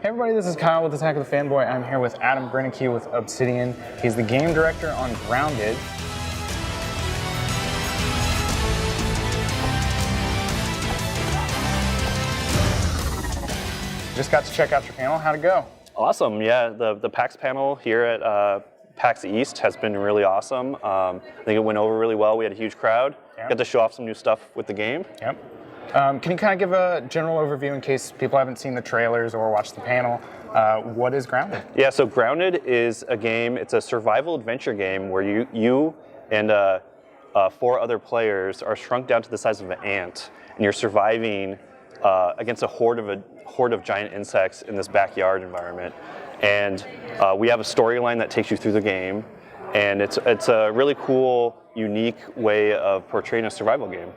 Hey everybody, this is Kyle with Attack of the Fanboy. I'm here with Adam Brennecke with Obsidian. He's the game director on Grounded. Just got to check out your panel. How'd it go? Awesome, yeah. The PAX panel here at PAX East has been really awesome. I think it went over really well. We had a huge crowd. Yep. Got to show off some new stuff with the game. Yep. Can you kind of give a general overview in case people haven't seen the trailers or watched the panel? What is Grounded? Yeah, so Grounded is a game, it's a survival adventure game where you and 4 other players are shrunk down to the size of an ant, and you're surviving against a horde of giant insects in this backyard environment. And we have a storyline that takes you through the game, and it's a really cool, unique way of portraying a survival game.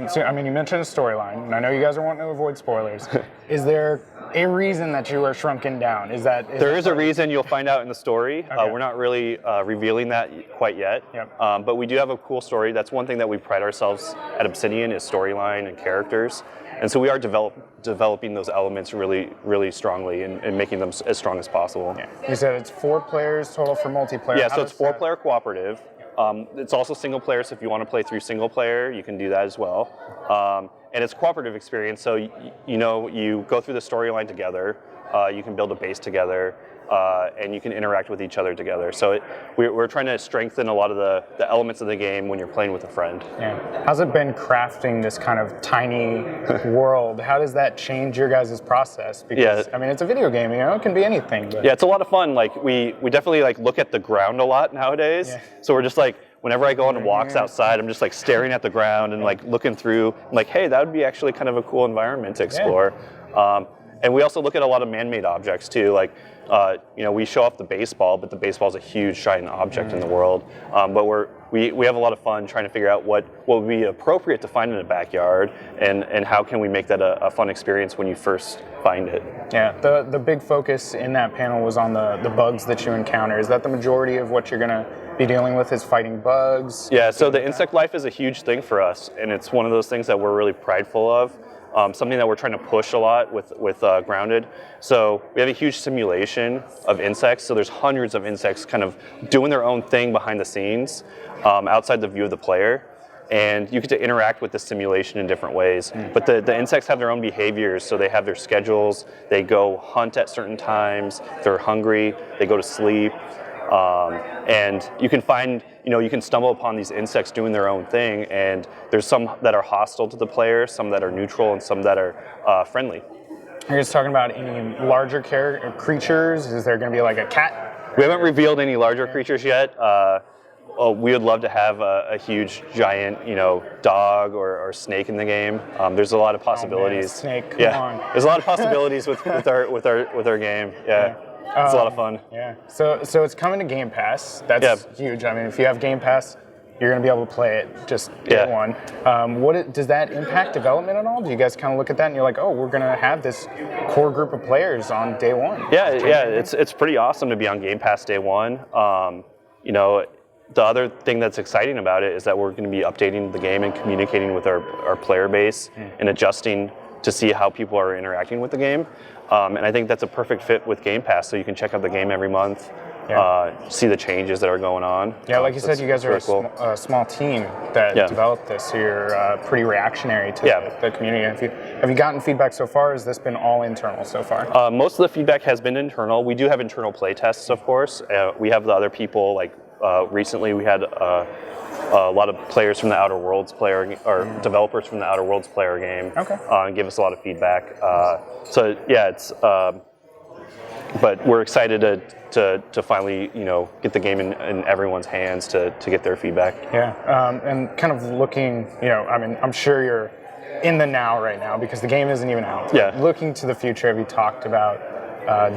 So, I mean, you mentioned a storyline, and I know you guys are wanting to avoid spoilers. Is there a reason that you are shrunken down? There is a reason. You'll find out in the story. Okay. We're not really revealing that quite yet. Yep. But we do have a cool story. That's one thing that we pride ourselves at Obsidian is storyline and characters. And so we are developing those elements really, really strongly and making them as strong as possible. Yeah. You said it's 4 players total for multiplayer. Yeah, so it's 4-player cooperative. It's also single player, so if you want to play through single player, you can do that as well. And it's a cooperative experience, so you go through the storyline together, you can build a base together, and you can interact with each other together. So we're trying to strengthen a lot of the elements of the game when you're playing with a friend. Yeah. How's it been crafting this kind of tiny world? How does that change your guys' process? Because, I mean, it's a video game, it can be anything. But. Yeah, it's a lot of fun. Like we definitely look at the ground a lot nowadays. Yeah. So we're just whenever I go on walks outside, I'm just staring at the ground and looking through. I'm like, hey, that would be actually kind of a cool environment to explore. Yeah. And we also look at a lot of man-made objects too. We show off the baseball, but the baseball is a huge giant object in the world. But we have a lot of fun trying to figure out what would be appropriate to find in a backyard, and how can we make that a fun experience when you first find it. Yeah, the big focus in that panel was on the bugs that you encounter. Is that the majority of what you're gonna be dealing with is fighting bugs? Yeah, so the insect life is a huge thing for us, and it's one of those things that we're really prideful of. Something that we're trying to push a lot with Grounded. So we have a huge simulation of insects. So there's hundreds of insects kind of doing their own thing behind the scenes, outside the view of the player. And you get to interact with the simulation in different ways. But the insects have their own behaviors, so they have their schedules. They go hunt at certain times. If they're hungry, they go to sleep. And you can find, you can stumble upon these insects doing their own thing, and there's some that are hostile to the player, some that are neutral, and some that are friendly. Are you guys talking about any larger creatures? Is there going to be a cat? We haven't revealed any larger creatures yet. We would love to have a huge, giant, dog or snake in the game. There's a lot of possibilities. Oh man, snake, come on. There's a lot of possibilities with our game. Yeah. It's a lot of fun. Yeah. So it's coming to Game Pass. That's huge. I mean, if you have Game Pass, you're going to be able to play it just day one. Does that impact development at all? Do you guys kind of look at that and you're like, oh, we're going to have this core group of players on day one? Yeah. It's pretty awesome to be on Game Pass day one. The other thing that's exciting about it is that we're going to be updating the game and communicating with our player base and adjusting to see how people are interacting with the game. And I think that's a perfect fit with Game Pass, so you can check out the game every month, see the changes that are guys on. Yeah, like you said, you guys are a small team that developed this, so you're pretty reactionary to the community. Have you gotten feedback so far, or has this been all internal so far? Most of the feedback has been internal. We do have internal play tests, of course. We have the other people, recently we had a lot of players from the Outer Worlds developers from the Outer Worlds player game. Okay. Give us a lot of feedback. It's. But we're excited to finally get the game in everyone's hands to get their feedback. Yeah. And kind of looking, I mean, I'm sure you're in the now right now because the game isn't even out. Yeah. Looking to the future, have you talked about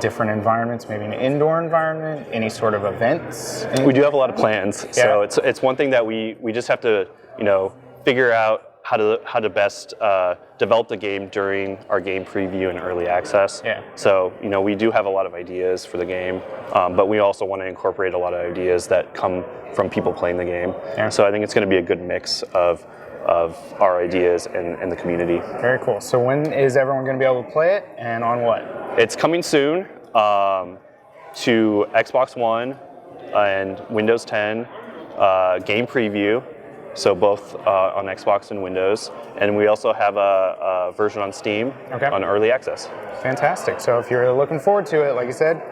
different environments, maybe an indoor environment, any sort of events? We do have a lot of plans. So it's one thing that we just have to, figure out how to best develop the game during our game preview and early access. Yeah. So, we do have a lot of ideas for the game, but we also want to incorporate a lot of ideas that come from people playing the game. Yeah. So I think it's going to be a good mix of our ideas and the community. Very cool. So when is everyone going to be able to play it, and on what? It's coming soon to Xbox One and Windows 10 game preview. So both on Xbox and Windows, and we also have a version on Steam on early access. Fantastic. So if you're looking forward to it, like you said,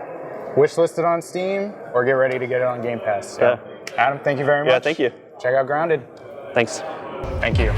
wish listed on Steam or get ready to get it on Game Pass. So, Adam, thank you very much. Yeah, thank you. Check out Grounded. Thanks. Thank you.